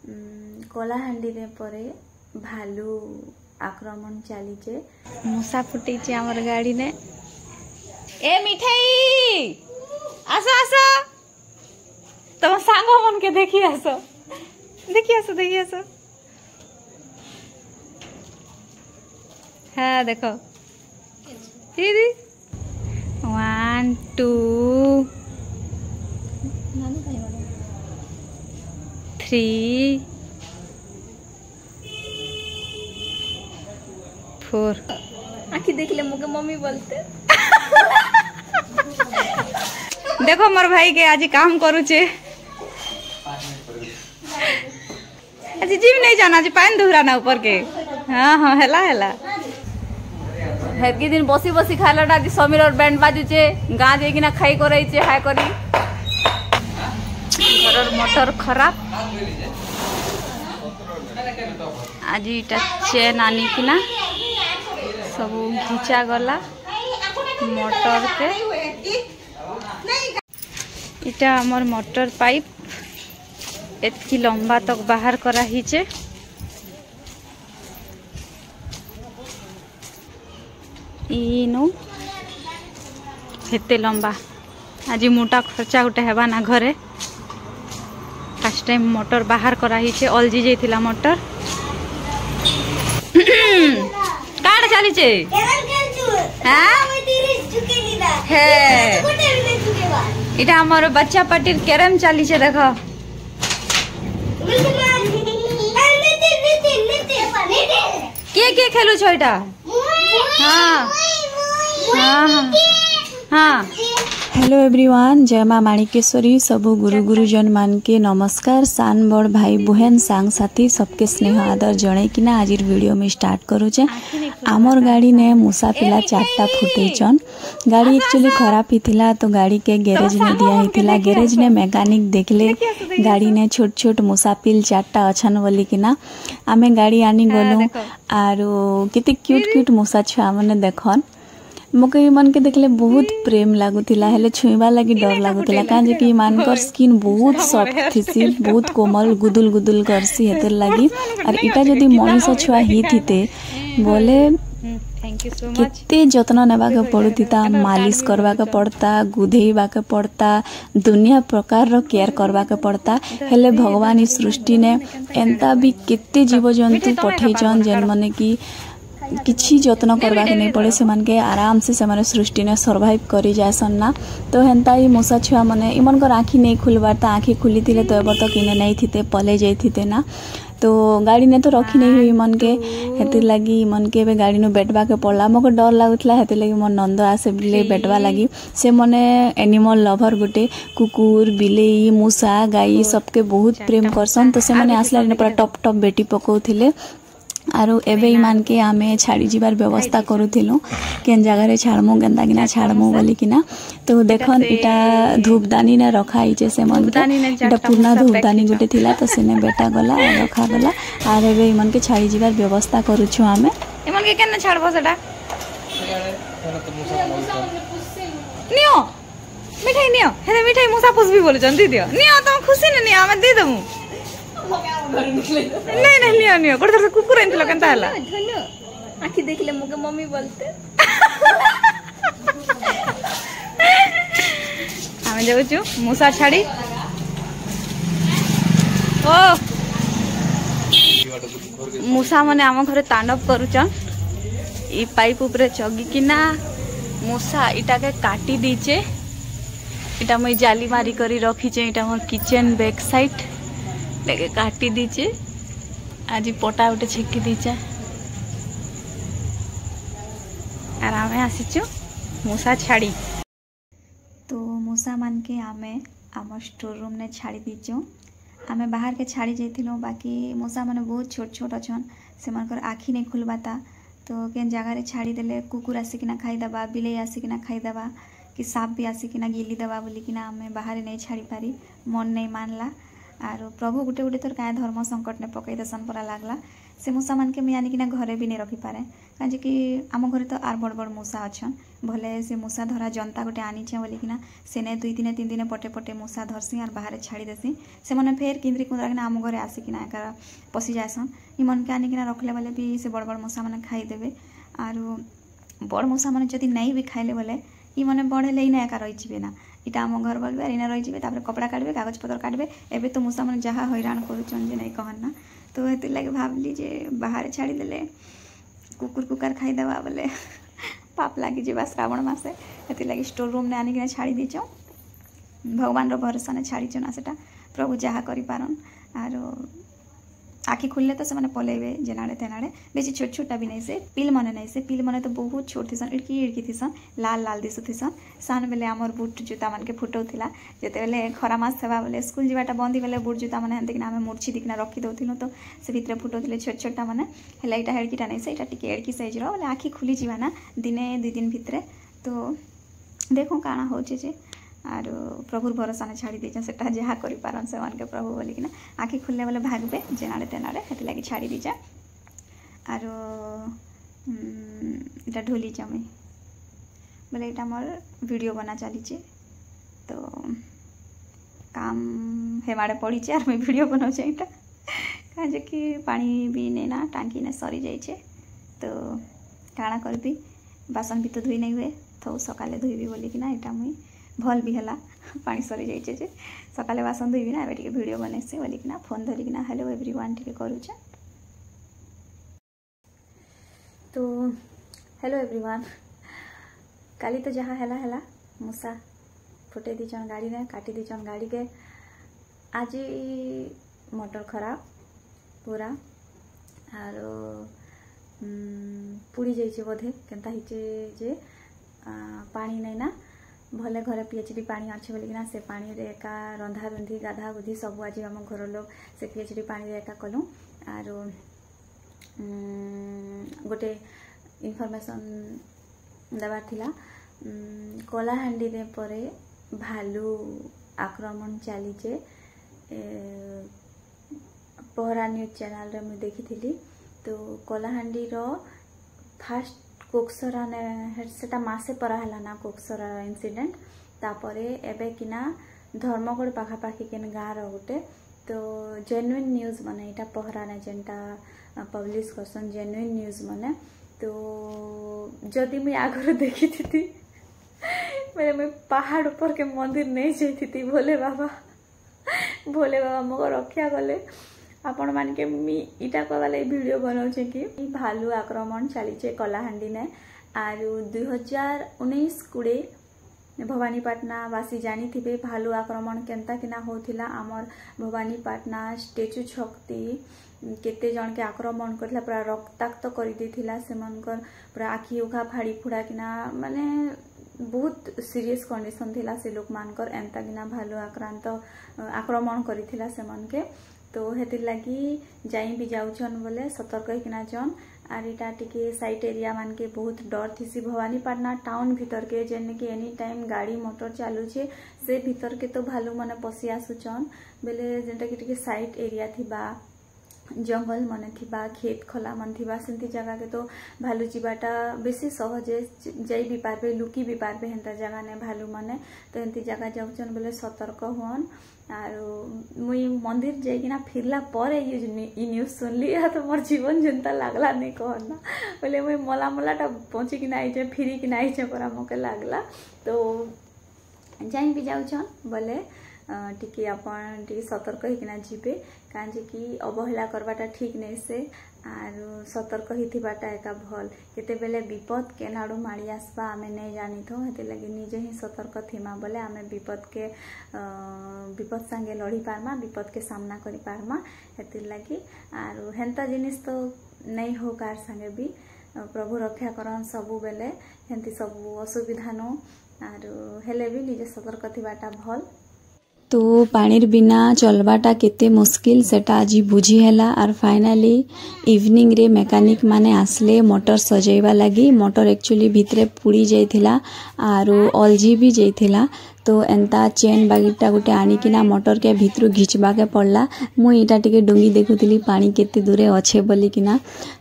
कलाहांडी रे परे भालू आक्रमण चलीचे मूसा फुटे आमर गाड़ी ने ए मिठाई आस आस तुम सांग मन के देखी आस देखी आस हाँ देखो दीदी 1 2 3 4 आखि देखले मुके मम्मी बोलते देखो मोर भाई के आज काम करूचे आज जिम नहीं जाना आज पानी दुहरा ना ऊपर के हाँ हाँ हेला हेला हेतकी दिन बसी बसी खालाटा आज समीर और बैंड बाजुचे गाँ जाइकिना खाई कराइचे हाय करी घर मोटर खराब आज इटा चेन आनी किना सब घिचा गला मोटर के इटा हमर मोटर पाइप एतकी लंबा तक बाहर करा हिचे इनु हेते लंबा आज मोटा खर्चा गोटे हेबा ना घरे फर्स्ट टाइम मोटर बाहर करा हिचे अलजी जाइथिला मोटर काड चलीचे इटा हमर बच्चा पार्टीर कैरम चलीचे देखो के खेलु छ इटा हाँ हाँ हाँ हेलो एवरीवन जय माँ माणिकेश्वरी सबु गुरु गुरुजन मान के नमस्कार सान बड़ भाई बहन सांग साथी सबके स्नेह आदर जड़े कि आज वीडियो में स्टार्ट करूचे आमर गाड़ी ने मूसा पिला 4टा फुटेचन गाड़ी एक्चुअली खराब ही थिला तो गाड़ी के गैरेज में दिया ही थिला गैरेज ने मैकेनिक देखले गाड़ी ने छोट छोट मूसा पिल 4टा अछन बोली किना आमे गाड़ी आनी गलु आरो केते क्यूट क्यूट मूसा छुआ माने देखन मके मन के देखले बहुत प्रेम लागुतिला हेले छुईबा लगी डर लागुतिला काजे कि मानकर स्किन बहुत सॉफ्ट थिसी बहुत कोमल गुदुल गुदुल करसी हेतर लगी और इटा जदी मनीष छुआ ही थिते बोले थैंक यू सो मच केते जत्न नेबा के पड़ुतिता मालिश करबा के पड़ता गुधेइबा के पड़ता दुनिया प्रकार रो केयर करबा के पड़ता हेले भगवान इस सृष्टि ने एंता भी केते जीव जंतु पठेजन जेन माने कि किछि जत्न करबा के नहीं पड़े से मन के आराम से माने सृष्टि ने सर्वाइव करी जासन ना तो हेंता ही मूसा छुआ माने इमन को आँखी नहीं खुलबार ता आँखी खुली थिले तो एबर तक इने नहीं थिते पले जाई थिते ना तो गाड़ी ने तो रखी नहीं हुई मन के हेतिर लगी मन के बे गाड़ी नु बैठबा के पड़ला मको डर लागुतला हेतिर लगी मन नंद आसे बिले बैठबा लगी से मने एनिमल लवर गुटे कुकुर बिलेई मूसा गाई सबके बहुत प्रेम करसन तो से मने आसला ने पूरा टप टप बेटी पकोथिले आरो एबे ईमान के आमे छाड़ी जीवार व्यवस्था करूथिलु केन जगह रे छाड़मु गेंदा किना छाड़मु बोली किना तो देखन इटा धूपदानी ने रखा हिचे से मन के इटा पुरना धूपदानी गुटे थिला तो सेने बेटा गला रखा गला आर एबे ईमान के छाड़ी जीवार व्यवस्था करूछु आमे ईमान के केन छाड़बो सेटा नियो मिठाई नियो हेले मिठाई मूसा पुसबी बोलछन दी दियो नियो तुम खुशी ने नियो आमे दे दमु नहीं नहीं नियो नियो कोड से कुकुर एंतलो केनता हला आखि देखले मुके मम्मी बोलते आमे जाउछु मूसा छाड़ी ओ मूसा माने आम घरे तांडव करूचन ई पाइप ऊपर चगी किना मूसा इटा के काटी दीचे इटा मैं जाली मारी करी रखी छे इटा मोर किचन बैक साइड लेके काटी दीचे आज पटा उठे छेकी दीचे और आमे आसीचु मूसा छाड़ी तो मूसा मान के आमे आम स्टोर रूम ने छाड़ी दीचु आमे बाहर के छाड़ी जाइथिलु बाकी मूसा माने बहुत छोट छोट अछन से मानकर आँखी नहीं खुलबाता तो केन जगह रे छाड़ी देले कुकुर आसिकिना खाई दबा बिलेई आसिकिना खाई दबा कि सांप भी आसिकिना गिली दबा बोली किना आमे बाहर नहीं छाड़ी पारी मन नहीं मानला आर प्रभु गुटे गुटे थर क्या धर्म संकट ने पकई देसन परा लागला से मूसा मान के मुझे आनिकिना घरे भी नहीं रखिपारे कहीं कि आम घरे तो आर बड़ बड़ मूसा अच्छन भले से मूसा धरा जनता गोटे आनीचे बोलिकिना सेने 2 दिन 3 दिन पटे पटे मूसा धरसी और बाहर छाड़ी देसी से मैंने फेर किंद्री कुंद्रा आम घरे आसिकिना एकार पशि जासन इमन के आनिकिना रखले बेले भी से बड़ बड़ मूसा मैंने खाईदेवे आर बड़ मूसा मैंने जदि नहीं भी खाइले बोले इ मैंने बड़े ले ना एका रही ना इटा आम घर बोलबे इना रही कपड़ा काटबे कागज पत्र काटबे एबे तो मूसा मैंने जहाँ हैरान करुचन जे नहीं कहन ना तो ये लगे भावली जे बाहर छाड़ीदे कुकुर कुकार खाईदेवा बोले पाप लगी जा श्रावण मसे ये लगे स्टोर रूम ने आनिक छाड़ी दीच भगवान रो भरोसा ने छाड़ी ना सेटा प्रभु जहाँ करें आर आखि खुलले तो से पलैबे जेनाड़े तेनाड़े बेसी छोट छोटा भी नहीं से पिल मने नहीं से पिल मने तो बहुत छोट थीसन इड़की इड़की थीसन लाल लाल दिशुथीसन सान बेले आमर बुट जूता मन के फुटाऊला जिते बेले खरा मास थवा बोले स्कूल जावाटा बंद बेले बुट जूता मैंने हेल्किना आम मुर्ची दिखना रखी दौलु तो से भितर फुटाऊले छोट छोटा मैंने है यहाँ हेड़कीटा नहीं से यहाँ टी एड़की सैज बोले आखि खुली जाना दिने 2 दिन भितर तो देखो काଣା होचे जे आर प्रभुर भरोसा ने छाड़ी दीचा सेटा जहाँ करें से मान के प्रभु बोलिकिना आखि खुलने बोले भागबे जेनाड़े तेनाड़े हेती लगी छाड़ी दीचा आर इटा ढोली जमी बोले यहाँ मोर वीडियो बना चली तो काम हेमाड़े पड़ी और मैं वीडियो बनाऊे यहाँ कहे कि पानी भी नेना टांकी ने सरी जाइए तो काଣା करबी बासन भी तो धोई नहीं हुए तो सकाले धोईबी बोलिकिना यहाँ मुई भल भी है पानी सरी जाइए सकाले बासन धोईबी ना ए वीडियो बनैसी बोलिकिना फोन धरिकिना हेलो एवरीवन टी करुचे तो हेलो एवरीवन काली तो जहाँ है मूसा फुटे दीचन गाड़ी ने काटी दीचन गाड़ी के आज मोटर खराब पूरा आर पुड़ी जाइए बोधे केनता हिचे जे पानी नहीं ना भले घरे पीएचडी पानी अच्छे बोलिकिना से पानी रे एका रंधा रुंधी गाधा गुधी सब आज आम घर लोग से पीएचडी पानी रे एका कलु आर गोटे इनफॉरमेशन देवार थिला कलाहांडी रे परे भालू आक्रमण चलीचे पहरा न्यूज चैनल रे मुझे देखी तो कलाहांडी रो फास्ट कोक्सरा ने सेटा मासे परा है ना कोक्सरा इंसिडेंट तापरे एबे किना धर्मगढ़ पाखापाखी केन गाँव गोटे तो जेन्युइन न्यूज माने इटा पहरा ने जेनटा पब्लिश करसन जेन्युइन न्यूज माने तो जदि मुझे आगर देखी थी मैं पहाड़ ऊपर के मंदिर नहीं जाती भोले बाबा मो रक्षा कले आपण मान के इटा कहवाले वीडियो बनाऊे कि भालू आक्रमण चलीचे कलाहांडी ने आर 2019-20 भवानीपाटना वासी जानी थे भालू आक्रमण केनता किना होथिला आमर भवानीपाटना स्टेचू छक्ति केते जन के आक्रमण करथिला पूरा रक्ताक्त कर देथिला सेमनकर पूरा आखि उखा फाड़ी फुड़ा किना माने बहुत सीरियस कंडीशन थिला से लोक मानकर एंता किना भालू आक्रमण करिथिला सेमन के तो हेतिर लगी जाई भी जाऊन बोले सतर्क किना जन आर इटा टिके साइट एरिया मान के बहुत डर थी भवानीपाटना टाउन भीतर के जेने कि एनी टाइम गाड़ी मोटर चलुचे से भीतर के तो भालू माने पशि आसुचन बेले जेनटा कि टिके साइट एरिया थिबा जंगल मन थिबा खेत खला मन थिबा सेंती जगह के तो भालू जीवाटा बेसी सहजे जाई भी पारबे लुकी भी पारबे हेंता जगह ने भालू माने तो एंती जगह जाउचन बोले सतर्क होन आरो मुई मंदिर जाइकिना फिरला परे ये न्यूज सुनली तो मोर जीवन जनता लागला नहीं कहना बोले मुई मला पहुँची कि आईचे फिरी कि आईचे परा मोके लागला तो जाई भी जाउछन बोले टिके अपन टिके सतर्क होकिना जीवे काजे कि अवहेला करवाटा ठीक नहीं से आर सतर्क होइथिबाटा एका भल केते बेले विपद केनाडू माड़ी आसबा आमे नहीं जानी थो हेते लगे निजे ही सतर्क थिमा बोले आमे विपद संगे लड़ी पारमा विपद के सामना करी पारमा हेते लगी आर हेंता जिनिस तो नहीं हो कार संगे भी प्रभु रक्षा करन सबु बेले हेंती सबु असुविधा नो आर हेले भी निजे सतर्क थिबाटा भल तो पानीर बिना चलवाटा केते मुश्किल सेटा आज बुझी हैला आर फाइनली इवनिंग रे मेकानिक माने आसले मोटर सजेवा लगी मोटर एक्चुअली भितरे पुड़ी जाइथिला आरो अलजी भी जाइथिला तो एंता चेन बागीटा गोटे आनिकिना मोटर के भितरू घिचबा के पड़ला। मुई इटा टिके डुंगी देखुଥିଲି पानी केते दूरे अच्छे बोलिकिना।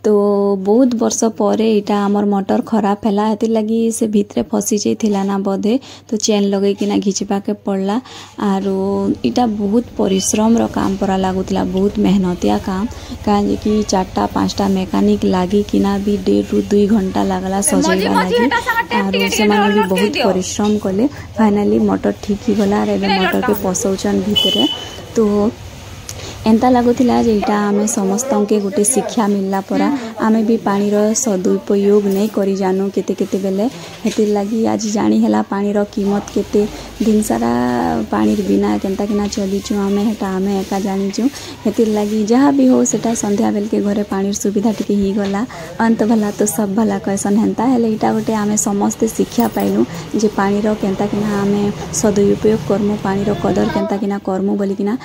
तो बहुत वर्ष पर इटा आमर मोटर खराब हैला हेति लगी से भितरे फसी जाइथिला ना बोधे। तो चेन लगे किना घिचबा के पड़ला। आरो इटा बहुत परिश्रम रो काम परा लागुतला, बहुत मेहनतिया काम। काहे कि 4-5टा मेकानिक लागी किना भी 1.5-2 घंटा लागला सजेगा लागी। आरो से माने भी बहुत परिश्रम कले। फाइनली मोटर ठीक ही गला रे मोटर के पसौचन भितरे। तो एंता लगुला जे इटा आमे समस्तों के गोटे शिक्षा मिलला परा। आमे भी पानी रो सदुपयोग नहीं करी जानू केते केते बेले। हेतिर लगी आज जानी हैला पानी रो कीमत केते। दिन सारा पानी बिना केनता किना चलीचु आमे हेटा आमे एका जानिचु। हेतिर लगी जहाँ भी हो सेटा संध्या बेल के घरे पानी सुविधा टिके ही गला। अंत भला तो सब भला कैसन हेंता हेले इटा गोटे आमे समस्ते शिक्षा पाइलु जे पानी रो केनता किना आमे सदुपयोग करमु, पानी रो कदर केनता किना करमु बोलिकिना।